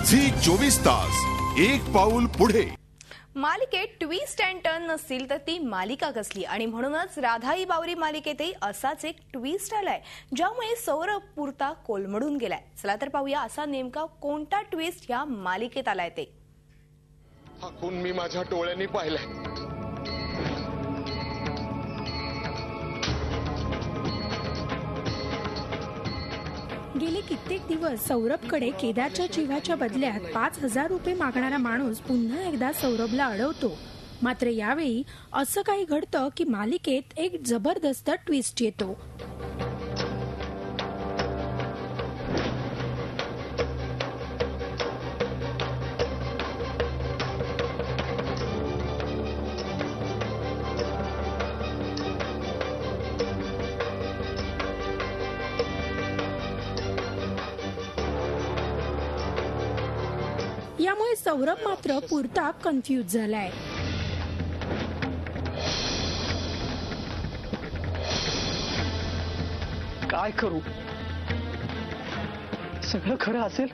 Zee 24 तास एक पाऊल पुढे। मालिकेत ट्विस्ट अँड टर्न नसतील तर ती मालिका कसली आणि म्हणूनच राधाई बावरी मालिकेतही असाच एक ट्विस्ट आलाय ज्यामुळे सौरभ पुरता कोलमडून गेलाय। चला तर पाहूया असा नेमका कोणता ट्विस्ट या मालिकेत आलाय ते। हा खून मी माझ्या डोळ्यांनी पाहिलाय। गेले कित्येक दिवस सौरभकडे केदारच्या जीवाच्या बदल्यात 5,000 रुपये मागणारा माणूस पुन्हा एकदा सौरभला अडवतो। मात्र यावेळी असं काही घडतं की मालिकेत एक जबरदस्त ट्विस्ट येतो। यामुळे सौरभ मात्र पुरता कन्फ्यूज झालाय। काय करू? सगळं खरं असेल?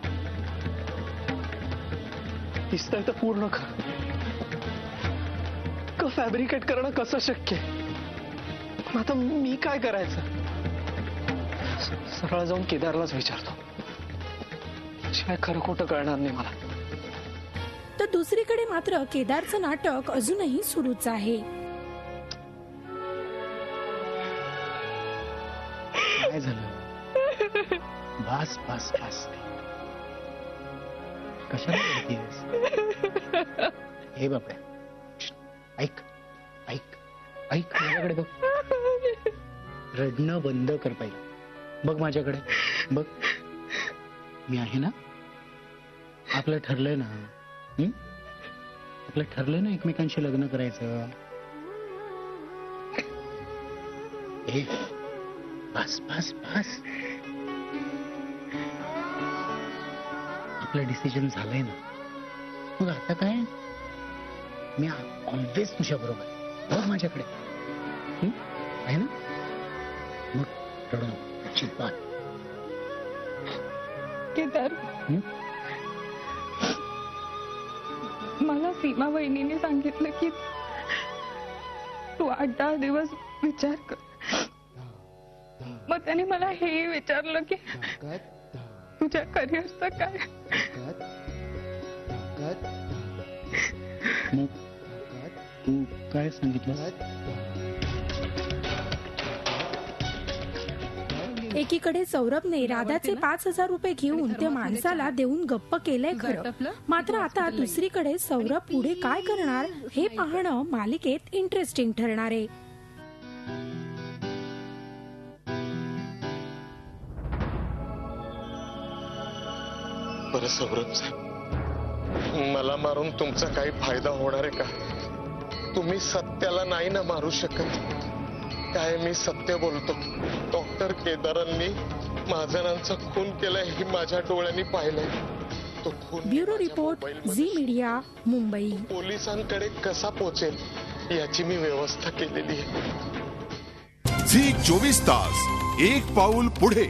दिसतंय तर पूर्ण खरं। का फॅब्रिकेट करणं कसं शक्य आहे? आता मी काय करायचं? सरळ जाऊन केदारलाच विचारतो। शिवाय खरं खोटं कळणार नाही मला। तर दुसरीकडे मात्र केदारचं नाटक अजूनही सुरूच आहे। काय झालं? बस बस बस, कशाला रडतेस? हे बापड्या, ऐक ऐक ऐक, माझ्याकडे बघ। रडणं बंद कर पाहिजे। बघ माझ्याकडे बघ, मी आहे ना। आपलं ठरलंय ना, आपलं ठरलंय ना एकमेकांशी लग्न करायचं। ए बस बस बस, आपलं डिसिजन झालंय ना। मग आता काय? मी ऑलवेज तुझ्या बरोबर। बघ माझ्याकडे आहे ना। मग रडू नको अजिबात। केदार, मला सीमा वहिनीने सांगितलं की तू 8-10 दिवस विचार कर। मग त्याने मला हे विचारलं की तुझ्या करिअरचं काय? मग तू काय सांगितलं? एकीकडे सौरभने राधाचे 5,000 रुपये घेऊन त्या माणसाला देऊन गप्प केलंय खरं। मात्र आता दुसरीकडे सौरभ पुढे काय करणार हे पाहणं मालिकेत इंटरेस्टिंग ठरणार आहे। बरं सौरभ साहेब, मला मारून तुमचा काही फायदा होणार आहे का? तुम्ही सत्याला नाही ना मारू शकत। काय मी सत्य बोलतो। डॉक्टर केदारांनी महाजनांचा खून केलाय हे माझ्या डोळ्यांनी पाहिलंय। तो खून bureau report, Zee media, Mumbai. पोलिसांकडे कसा पोहोचेल याची मी व्यवस्था केलेली आहे। झी 24 तास एक पाऊल पुढे।